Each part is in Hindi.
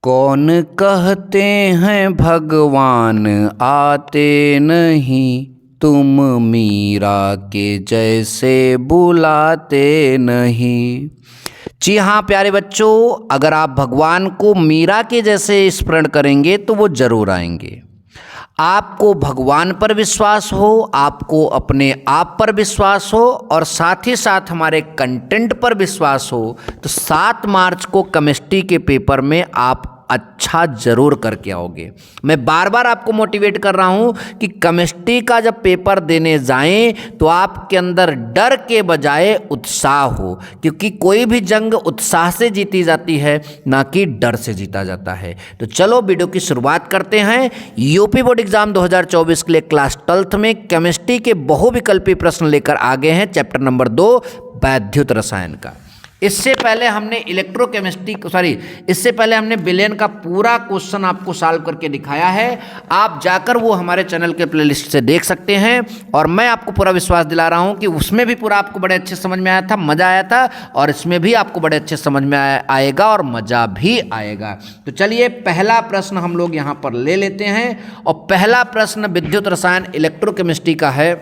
कौन कहते हैं भगवान आते नहीं, तुम मीरा के जैसे बुलाते नहीं। जी हाँ प्यारे बच्चों, अगर आप भगवान को मीरा के जैसे स्मरण करेंगे तो वो जरूर आएंगे। आपको भगवान पर विश्वास हो, आपको अपने आप पर विश्वास हो और साथ ही साथ हमारे कंटेंट पर विश्वास हो तो 7 मार्च को केमिस्ट्री के पेपर में आप अच्छा जरूर करके आओगे। मैं बार बार आपको मोटिवेट कर रहा हूं कि केमिस्ट्री का जब पेपर देने जाएं तो आपके अंदर डर के बजाय उत्साह हो, क्योंकि कोई भी जंग उत्साह से जीती जाती है, ना कि डर से जीता जाता है। तो चलो वीडियो की शुरुआत करते हैं। यूपी बोर्ड एग्जाम 2024 के लिए क्लास 12th में केमिस्ट्री के बहुविकल्पी प्रश्न लेकर आ गए हैं, चैप्टर नंबर 2 वैद्युत रसायन का। इससे पहले हमने इससे पहले हमने विलेन का पूरा क्वेश्चन आपको सॉल्व करके दिखाया है। आप जाकर वो हमारे चैनल के प्लेलिस्ट से देख सकते हैं और मैं आपको पूरा विश्वास दिला रहा हूं कि उसमें भी पूरा आपको बड़े अच्छे समझ में आया था, मज़ा आया था, और इसमें भी आपको बड़े अच्छे समझ में आएगा और मज़ा भी आएगा। तो चलिए पहला प्रश्न हम लोग यहाँ पर ले लेते हैं और पहला प्रश्न विद्युत रसायन इलेक्ट्रोकेमिस्ट्री का है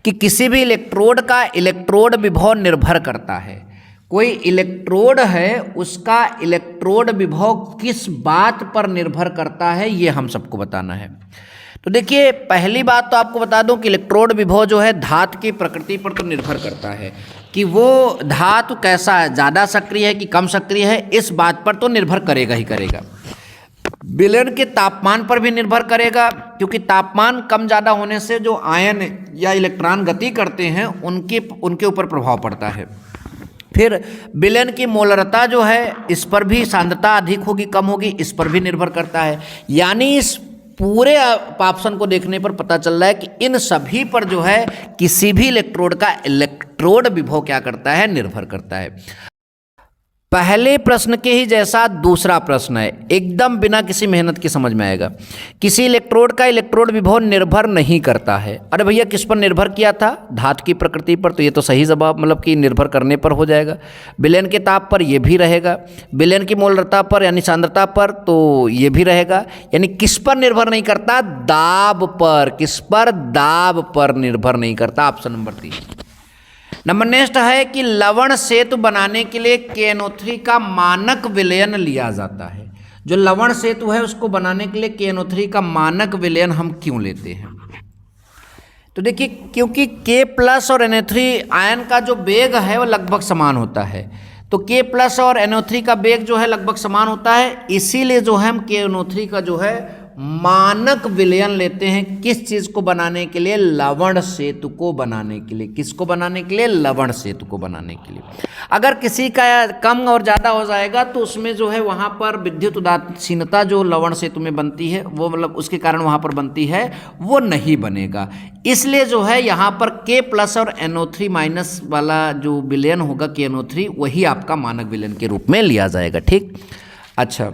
कि किसी भी इलेक्ट्रोड का इलेक्ट्रोड विभव निर्भर करता है। कोई इलेक्ट्रोड है, उसका इलेक्ट्रोड विभव किस बात पर निर्भर करता है, ये हम सबको बताना है। तो देखिए पहली बात तो आपको बता दूं कि इलेक्ट्रोड विभव जो है धातु की प्रकृति पर तो निर्भर करता है कि वो धातु कैसा है, ज़्यादा सक्रिय है कि कम सक्रिय है, इस बात पर तो निर्भर करेगा ही करेगा। विलेन के तापमान पर भी निर्भर करेगा, क्योंकि तापमान कम ज़्यादा होने से जो आयन या इलेक्ट्रॉन गति करते हैं उनके ऊपर प्रभाव पड़ता है। फिर विलेन की मोलरता जो है, इस पर भी सांद्रता अधिक होगी कम होगी, इस पर भी निर्भर करता है। यानी इस पूरे ऑप्शन को देखने पर पता चल रहा है कि इन सभी पर जो है किसी भी इलेक्ट्रोड का इलेक्ट्रोड विभव क्या करता है, निर्भर करता है। पहले प्रश्न के ही जैसा दूसरा प्रश्न है, एकदम बिना किसी मेहनत की समझ में आएगा। किसी इलेक्ट्रोड का इलेक्ट्रोड विभव निर्भर नहीं करता है। अरे भैया किस पर निर्भर किया था? धातु की प्रकृति पर। तो ये तो सही जवाब मतलब कि निर्भर करने पर हो जाएगा। विलेन के ताप पर ये भी रहेगा, विलेन की मोलरता पर यानी सांद्रता पर तो ये भी रहेगा। यानी किस पर निर्भर नहीं करता? दाब पर। किस पर? दाब पर निर्भर नहीं करता। Option number 3। नंबर नेक्स्ट है कि लवण सेतु बनाने के लिए KNO3 का मानक विलयन लिया जाता है। जो लवण सेतु है उसको बनाने के लिए KNO3 का मानक विलयन हम क्यों लेते हैं? तो देखिए क्योंकि K+ और NO3 आयन का जो वेग है वो लगभग समान होता है। तो K+ और NO3 का वेग जो है लगभग समान होता है, इसीलिए जो है हम KNO3 का जो है मानक विलयन लेते हैं। किस चीज को बनाने के लिए? लवण सेतु को बनाने के लिए। किसको बनाने के लिए? लवण सेतु को बनाने के लिए। अगर किसी का कम और ज़्यादा हो जाएगा तो उसमें जो है वहाँ पर विद्युत उदासीनता जो लवण सेतु में बनती है वो मतलब उसके कारण वहाँ पर बनती है वो नहीं बनेगा। इसलिए जो है यहाँ पर K+ और NO3- वाला जो विलयन होगा KNO3 वही आपका मानक विलयन के रूप में लिया जाएगा। ठीक, अच्छा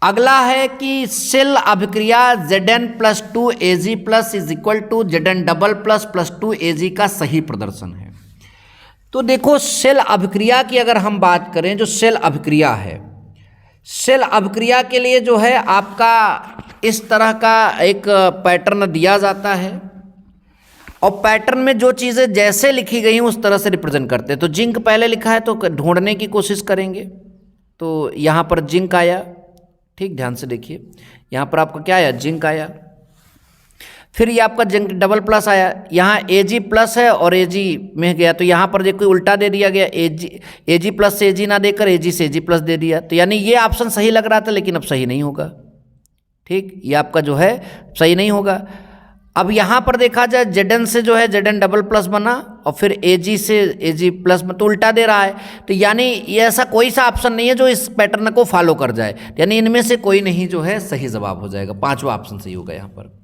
अगला है कि शेल अभिक्रिया Zn+2 Ag+ = Zn++ 2 Ag का सही प्रदर्शन है। तो देखो शेल अभिक्रिया की अगर हम बात करें, जो शेल अभिक्रिया है, शेल अभिक्रिया के लिए जो है आपका इस तरह का एक पैटर्न दिया जाता है और पैटर्न में जो चीज़ें जैसे लिखी गई हैं उस तरह से रिप्रेजेंट करते हैं। तो जिंक पहले लिखा है तो ढूंढने की कोशिश करेंगे, तो यहाँ पर जिंक आया। ठीक, ध्यान से देखिए, यहाँ पर आपका क्या आया? जिंक आया। फिर ये आपका जिंक डबल+ आया, यहाँ Ag+ है और Ag में गया तो यहाँ पर देखो उल्टा दे दिया गया, Ag+ से Ag ना देकर Ag से Ag+ दे दिया। तो यानी ये ऑप्शन सही लग रहा था लेकिन अब सही नहीं होगा। ठीक, ये आपका जो है सही नहीं होगा। अब यहाँ पर देखा जाए Zn से जो है Zn++ बना और फिर Ag से Ag+ में तो उल्टा दे रहा है। तो यानी ये ऐसा कोई सा ऑप्शन नहीं है जो इस पैटर्न को फॉलो कर जाए, यानी इनमें से कोई नहीं जो है सही जवाब हो जाएगा। 5वां ऑप्शन सही होगा यहाँ पर।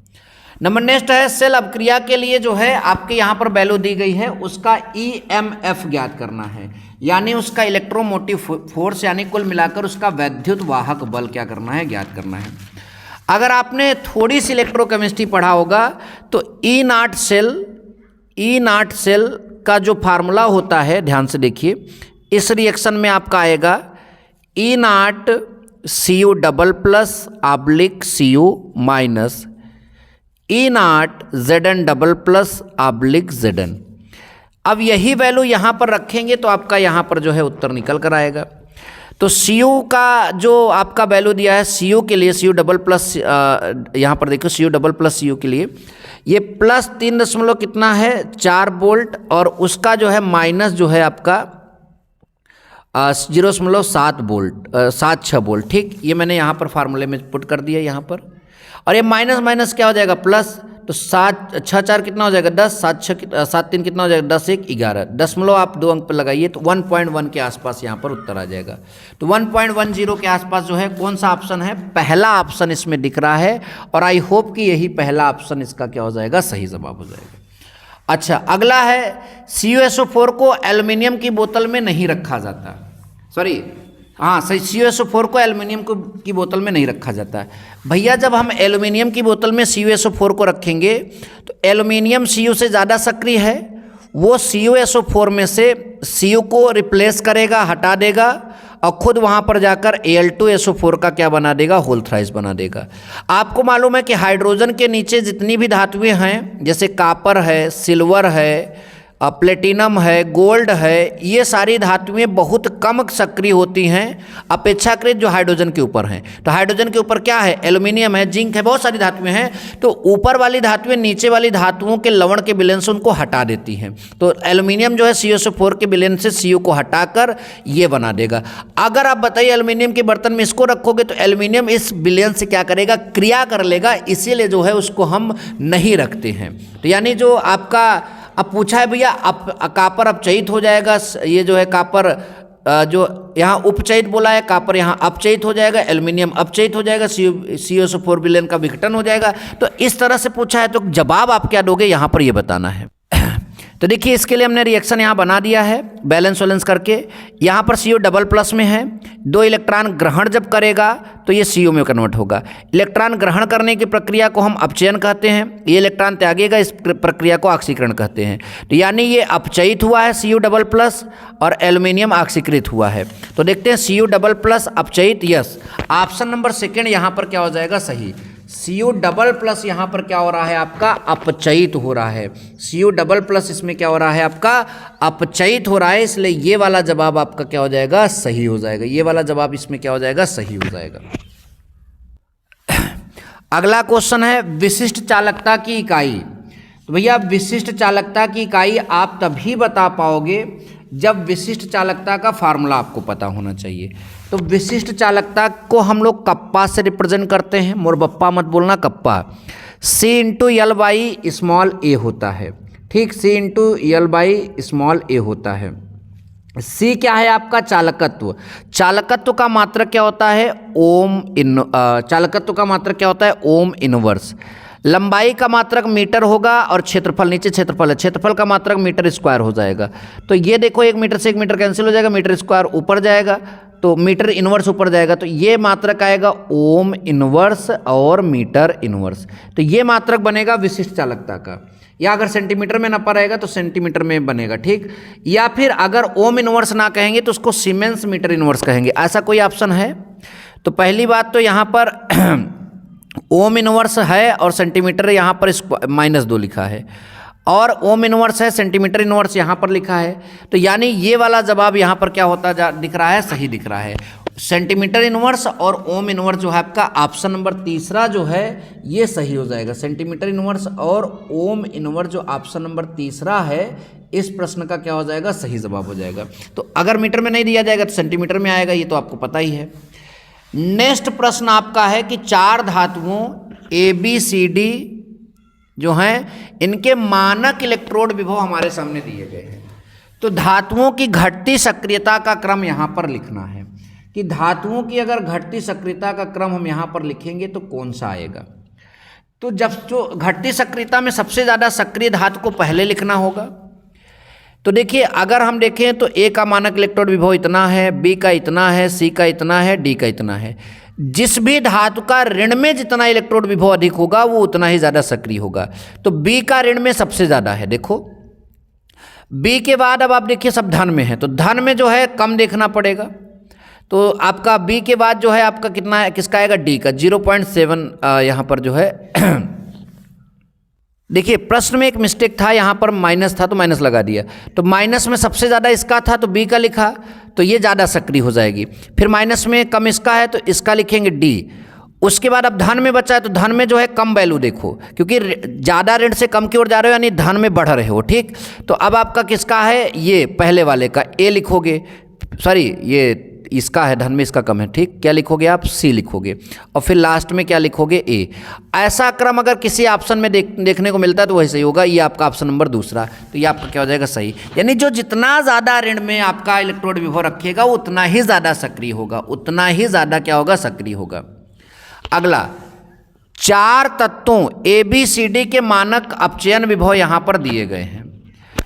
नंबर नेक्स्ट है शेल अभिक्रिया के लिए जो है आपके यहाँ पर वैल्यू दी गई है, उसका EMF ज्ञात करना है, यानी उसका इलेक्ट्रोमोटिव फोर्स, यानी कुल मिलाकर उसका वैद्युत वाहक बल क्या करना है? ज्ञात करना है। अगर आपने थोड़ी सी इलेक्ट्रोकेमिस्ट्री पढ़ा होगा तो E0 सेल का जो फार्मूला होता है, ध्यान से देखिए, इस रिएक्शन में आपका आएगा E naught Cu double plus oblique Cu minus E naught Zn double plus oblique Zn। अब यही वैल्यू यहाँ पर रखेंगे तो आपका यहाँ पर जो है उत्तर निकल कर आएगा। तो Cu का जो आपका वैल्यू दिया है Cu के लिए, Cu डबल प्लस यहाँ पर देखो Cu डबल प्लस Cu के लिए ये प्लस 3 दशमलव कितना है 4 वोल्ट, और उसका जो है माइनस जो है आपका 0.7 वोल्ट 7.6 वोल्ट। ठीक, ये मैंने यहाँ पर फार्मूले में पुट कर दिया यहाँ पर, और ये माइनस माइनस क्या हो जाएगा प्लस, तो 7 6 4 कितना हो जाएगा 10, 7 6 7 3 कितना हो जाएगा 10 1 11, दशमलव आप 2 अंक पर लगाइए तो 1.1 के आसपास यहाँ पर उत्तर आ जाएगा। तो 1.10 के आसपास जो है कौन सा ऑप्शन है, पहला ऑप्शन इसमें दिख रहा है, और आई होप कि यही पहला ऑप्शन इसका क्या हो जाएगा, सही जवाब हो जाएगा। अच्छा, अगला है CuSO4 को एल्युमिनियम की बोतल में नहीं रखा जाता, सॉरी हाँ सही, CuSO4 को एल्युमिनियम की बोतल में नहीं रखा जाता है। भैया जब हम एल्युमिनियम की बोतल में CuSO4 को रखेंगे तो एल्युमिनियम Cu से ज़्यादा सक्रिय है, वो CuSO4 में से Cu को रिप्लेस करेगा, हटा देगा, और खुद वहाँ पर जाकर Al2SO4 का क्या बना देगा, होल थ्राइस बना देगा। आपको मालूम है कि हाइड्रोजन के नीचे जितनी भी धातुएं हैं, जैसे कापर है, सिल्वर है, प्लेटिनम है, गोल्ड है, ये सारी धातुएं बहुत कम सक्रिय होती हैं अपेक्षाकृत जो हाइड्रोजन के ऊपर हैं। तो हाइड्रोजन के ऊपर क्या है, एल्युमिनियम है, जिंक है, बहुत सारी धातुएं हैं। तो ऊपर वाली धातुएं नीचे वाली धातुओं के लवण के विलयन से उनको हटा देती हैं। तो एल्युमिनियम जो है CuSO4 के विलयन से Cu को हटाकर ये बना देगा। अगर आप बताइए एल्युमिनियम के बर्तन में इसको रखोगे तो एल्युमिनियम इस विलयन से क्या करेगा, क्रिया कर लेगा, इसीलिए जो है उसको हम नहीं रखते हैं। तो यानी जो आपका अब पूछा है भैया कापर अपचयित हो जाएगा, ये जो है कापर जो यहाँ उपचयित बोला है, कापर यहाँ अपचयित हो जाएगा, एल्युमिनियम अपचयित हो जाएगा, CuSO4 विलयन का विघटन हो जाएगा। तो इस तरह से पूछा है, तो जवाब आप क्या दोगे यहाँ पर ये बताना है। तो देखिए इसके लिए हमने रिएक्शन यहाँ बना दिया है बैलेंस वैलेंस करके। यहाँ पर Cu डबल प्लस में है, 2 इलेक्ट्रॉन ग्रहण जब करेगा तो ये Cu में कन्वर्ट होगा। इलेक्ट्रॉन ग्रहण करने की प्रक्रिया को हम अपचयन कहते हैं, ये इलेक्ट्रॉन त्यागेगा, इस प्रक्रिया को ऑक्सीकरण कहते हैं। तो यानी ये अपचयित हुआ है Cu डबल प्लस, और एल्युमिनियम ऑक्सीकृत हुआ है। तो देखते हैं Cu डबल प्लस अपचयित, यस, ऑप्शन नंबर सेकेंड यहाँ पर क्या हो जाएगा, सही। Cu डबल प्लस यहाँ पर क्या हो रहा है आपका, अपचयित हो रहा है। Cu डबल प्लस इसमें क्या हो रहा है आपका, अपचयित हो रहा है, इसलिए ये वाला जवाब आपका क्या हो जाएगा, सही हो जाएगा। ये वाला जवाब इसमें क्या हो जाएगा, सही हो जाएगा। अगला क्वेश्चन है विशिष्ट चालकता की इकाई। तो भैया विशिष्ट चालकता की इकाई आप तभी बता पाओगे जब विशिष्ट चालकता का फार्मूला आपको पता होना चाहिए। तो विशिष्ट चालकता को हम लोग कप्पा से रिप्रेजेंट करते हैं, मोरबप्पा मत बोलना, कप्पा। C/L/a होता है, ठीक, C/L/a होता है। C क्या है आपका, चालकत्व। चालकत्व का मात्रक क्या होता है, चालकत्व का मात्रक क्या होता है, ओम इनवर्स। लंबाई का मात्रक मीटर होगा, और क्षेत्रफल, नीचे क्षेत्रफल है, क्षेत्रफल का मात्रक मीटर स्क्वायर हो जाएगा। तो ये देखो 1 मीटर से 1 मीटर कैंसिल हो जाएगा, मीटर स्क्वायर ऊपर जाएगा, तो मीटर इनवर्स ऊपर जाएगा, तो ये मात्रक आएगा ओम इनवर्स और मीटर इनवर्स। तो ये मात्रक बनेगा विशिष्ट चालकता का। या अगर सेंटीमीटर में नपा रहेगा तो सेंटीमीटर में बनेगा, ठीक। या फिर अगर ओम इनवर्स ना कहेंगे तो उसको सीमेंस मीटर इनवर्स कहेंगे। ऐसा कोई ऑप्शन है? तो पहली बात तो यहाँ पर ओम इनवर्स है और सेंटीमीटर यहाँ पर -2 लिखा है, और ओम इनवर्स है, सेंटीमीटर इनवर्स यहाँ पर लिखा है। तो यानी ये वाला जवाब यहाँ पर क्या होता दिख रहा है, सही दिख रहा है। सेंटीमीटर इनवर्स और ओम इनवर्स जो है आपका ऑप्शन नंबर तीसरा जो है ये सही हो जाएगा। सेंटीमीटर इनवर्स और ओम इनवर्स जो ऑप्शन नंबर तीसरा है इस प्रश्न का क्या हो जाएगा, सही जवाब हो जाएगा। तो अगर मीटर में नहीं दिया जाएगा तो सेंटीमीटर में आएगा, ये तो आपको पता ही है। नेक्स्ट प्रश्न आपका है कि 4 धातुओं ABCD जो हैं इनके मानक इलेक्ट्रोड विभव हमारे सामने दिए गए हैं। तो धातुओं की घटती सक्रियता का क्रम यहाँ पर लिखना है कि धातुओं की अगर घटती सक्रियता का क्रम हम यहाँ पर लिखेंगे तो कौन सा आएगा। तो जब जो घटती सक्रियता में सबसे ज़्यादा सक्रिय धातु को पहले लिखना होगा। तो देखिए अगर हम देखें तो A का मानक इलेक्ट्रोड विभव इतना है, B का इतना है, C का इतना है, D का इतना है। जिस भी धातु का ऋण में जितना इलेक्ट्रोड विभव अधिक होगा वो उतना ही ज़्यादा सक्रिय होगा। तो B का ऋण में सबसे ज़्यादा है, देखो B के बाद अब आप देखिए सब धन में है, तो धन में जो है कम देखना पड़ेगा। तो आपका बी के बाद जो है आपका कितना है, किसका आएगा, डी का 0.7 यहाँ पर जो है देखिए प्रश्न में एक मिस्टेक था, यहाँ पर माइनस था तो माइनस लगा दिया, तो माइनस में सबसे ज़्यादा इसका था तो बी का लिखा, तो ये ज़्यादा सक्रिय हो जाएगी। फिर माइनस में कम इसका है तो इसका लिखेंगे डी। उसके बाद अब धन में बचा है तो धन में जो है कम वैल्यू देखो, क्योंकि ज़्यादा ऋण से कम की ओर जा रहे हो यानी धन में बढ़ रहे हो, ठीक। तो अब आपका किसका है, ये पहले वाले का ए लिखोगे, सॉरी ये इसका है, धन में इसका कम है, ठीक। क्या लिखोगे आप, सी लिखोगे, और फिर लास्ट में क्या लिखोगे, ए। ऐसा क्रम अगर किसी ऑप्शन में देखने को मिलता है तो वही सही होगा। ये आपका ऑप्शन नंबर दूसरा, तो ये आपका क्या हो जाएगा, सही। यानी जो जितना ज़्यादा ऋण में आपका इलेक्ट्रोड विभव रखेगा उतना ही ज़्यादा सक्रिय होगा, उतना ही ज़्यादा क्या होगा, सक्रिय होगा। अगला, 4 तत्वों ABCD के मानक अपचयन विभव यहाँ पर दिए गए हैं,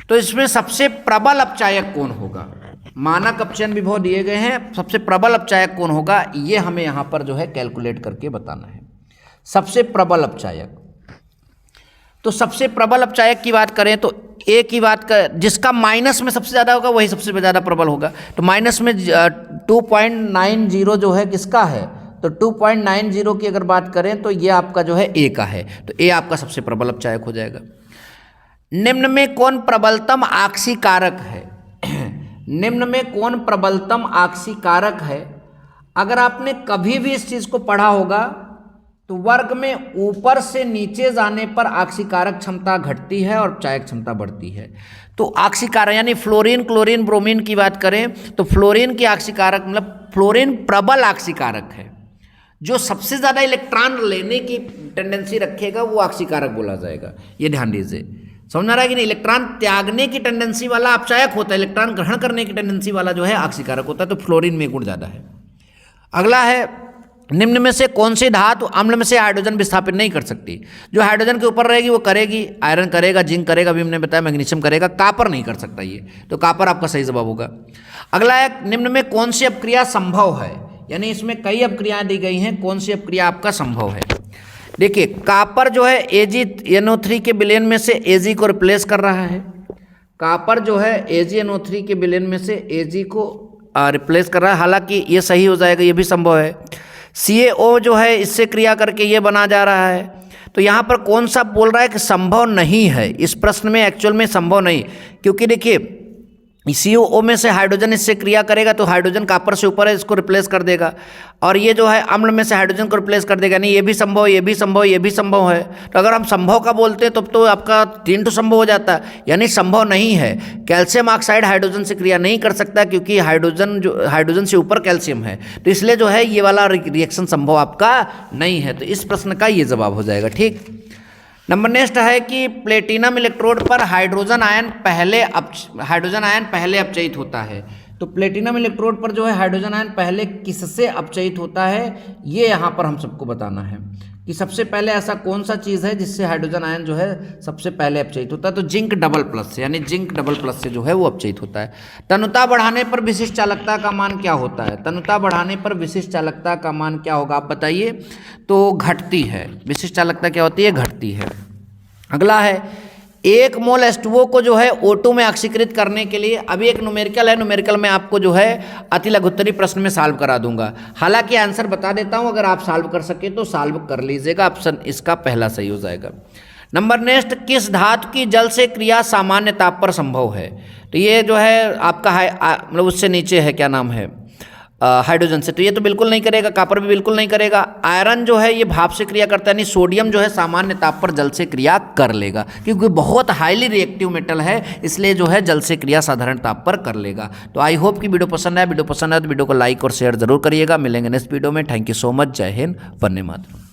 तो इसमें सबसे प्रबल अपचायक कौन होगा, मानक अपचयन विभव दिए गए हैं, सबसे प्रबल अपचायक कौन होगा, ये हमें यहाँ पर जो है कैलकुलेट करके बताना है। सबसे प्रबल अपचायक, तो सबसे प्रबल अपचायक की बात करें तो ए की बात कर, जिसका माइनस में सबसे ज़्यादा होगा वही सबसे ज़्यादा प्रबल होगा। तो माइनस में 2.90 जो है किसका है, तो 2.90 की अगर बात करें तो ये आपका जो है ए का है, तो ए आपका सबसे प्रबल अपचायक हो जाएगा। निम्न में कौन प्रबलतम आक्सीकारक है, निम्न में कौन प्रबलतम आक्सीकारक है। अगर आपने कभी भी इस चीज़ को पढ़ा होगा तो वर्ग में ऊपर से नीचे जाने पर आक्सीकारक क्षमता घटती है और अपचायक क्षमता बढ़ती है। तो आक्सीकारक यानी फ्लोरीन, क्लोरीन, ब्रोमीन की बात करें तो फ्लोरीन की आक्सीकारक मतलब फ्लोरीन प्रबल आक्सीकारक है, जो सबसे ज़्यादा इलेक्ट्रॉन लेने की टेंडेंसी रखेगा वो आक्सीकारक बोला जाएगा। ये ध्यान दीजिए, समझ आ रहा है कि नहीं। इलेक्ट्रॉन त्यागने की टेंडेंसी वाला अपचायक होता है, इलेक्ट्रॉन ग्रहण करने की टेंडेंसी वाला जो है आक्सीकारक होता है, तो फ्लोरीन में गुण ज़्यादा है। अगला है, निम्न में से कौन सी धातु अम्ल में से हाइड्रोजन विस्थापित नहीं कर सकती। जो हाइड्रोजन के ऊपर रहेगी वो करेगी, आयरन करेगा, जिंक करेगा, अभी हमने बताया मैग्नीशियम करेगा, कापर नहीं कर सकता ये, तो कापर आपका सही जवाब होगा। अगला है, निम्न में कौन सी अपक्रिया संभव है, यानी इसमें कई अपक्रियाएं दी गई हैं, कौन सी अपक्रिया आपका संभव है। देखिए कापर जो है AgNO3 के विलयन में से Ag को रिप्लेस कर रहा है, कापर जो है AgNO3 के विलयन में से Ag को रिप्लेस कर रहा है, हालांकि ये सही हो जाएगा, ये भी संभव है। CaO जो है इससे क्रिया करके ये बना जा रहा है, तो यहाँ पर कौन सा बोल रहा है कि संभव नहीं है, इस प्रश्न में एक्चुअल में संभव नहीं, क्योंकि देखिए COO में से हाइड्रोजन इससे क्रिया करेगा तो हाइड्रोजन कापर से ऊपर है, इसको रिप्लेस कर देगा, और ये जो है अम्ल में से हाइड्रोजन को रिप्लेस कर देगा, नहीं ये भी संभव, ये भी संभव, ये भी संभव है। तो अगर हम संभव का बोलते हैं तो आपका 3 तो संभव हो जाता है, यानी संभव नहीं है। कैल्शियम ऑक्साइड हाइड्रोजन से क्रिया नहीं कर सकता क्योंकि हाइड्रोजन से ऊपर कैल्शियम है, तो इसलिए जो है ये वाला रिएक्शन संभव आपका नहीं है, तो इस प्रश्न का ये जवाब हो जाएगा, ठीक। नंबर नेक्स्ट है कि प्लेटिनम इलेक्ट्रोड पर हाइड्रोजन आयन पहले अपचयित होता है। तो प्लेटिनम इलेक्ट्रोड पर जो है हाइड्रोजन आयन पहले किससे अपचयित होता है, ये यहाँ पर हम सबको बताना है कि सबसे पहले ऐसा कौन सा चीज़ है जिससे हाइड्रोजन आयन जो है सबसे पहले अपचयित होता है। तो जिंक डबल प्लस से, यानी जिंक डबल प्लस से जो है वो अपचयित होता है। तनुता बढ़ाने पर विशिष्ट चालकता का मान क्या होता है, तनुता बढ़ाने पर विशिष्ट चालकता का मान क्या होगा आप बताइए। तो घटती है, विशिष्ट चालकता क्या होती है, घटती है। अगला है, 1 मोल H2O को जो है O2 में ऑक्सीकृत करने के लिए, अभी एक न्यूमेरिकल है, न्यूमेरिकल में आपको जो है अति लघुत्तरी प्रश्न में सॉल्व करा दूंगा, हालांकि आंसर बता देता हूं, अगर आप सॉल्व कर सके तो सॉल्व कर लीजिएगा, ऑप्शन इसका पहला सही हो जाएगा। नंबर नेक्स्ट, किस धातु की जल से क्रिया सामान्य ताप पर संभव है। तो ये जो है आपका मतलब उससे नीचे है, क्या नाम है, हाइड्रोजन से, तो ये तो बिल्कुल नहीं करेगा, कापर भी बिल्कुल नहीं करेगा। आयरन जो है ये भाप से क्रिया करता है, यानी सोडियम जो है सामान्य ताप पर जल से क्रिया कर लेगा, क्योंकि बहुत हाईली रिएक्टिव मेटल है, इसलिए जो है जल से क्रिया साधारण ताप पर कर लेगा। तो आई होप कि वीडियो पसंद आए, वीडियो पसंद आए तो वीडियो को लाइक और शेयर जरूर करिएगा। मिलेंगे नेक्स्ट वीडियो में। Thank you so much. जय हिंद, वंदे मातरम।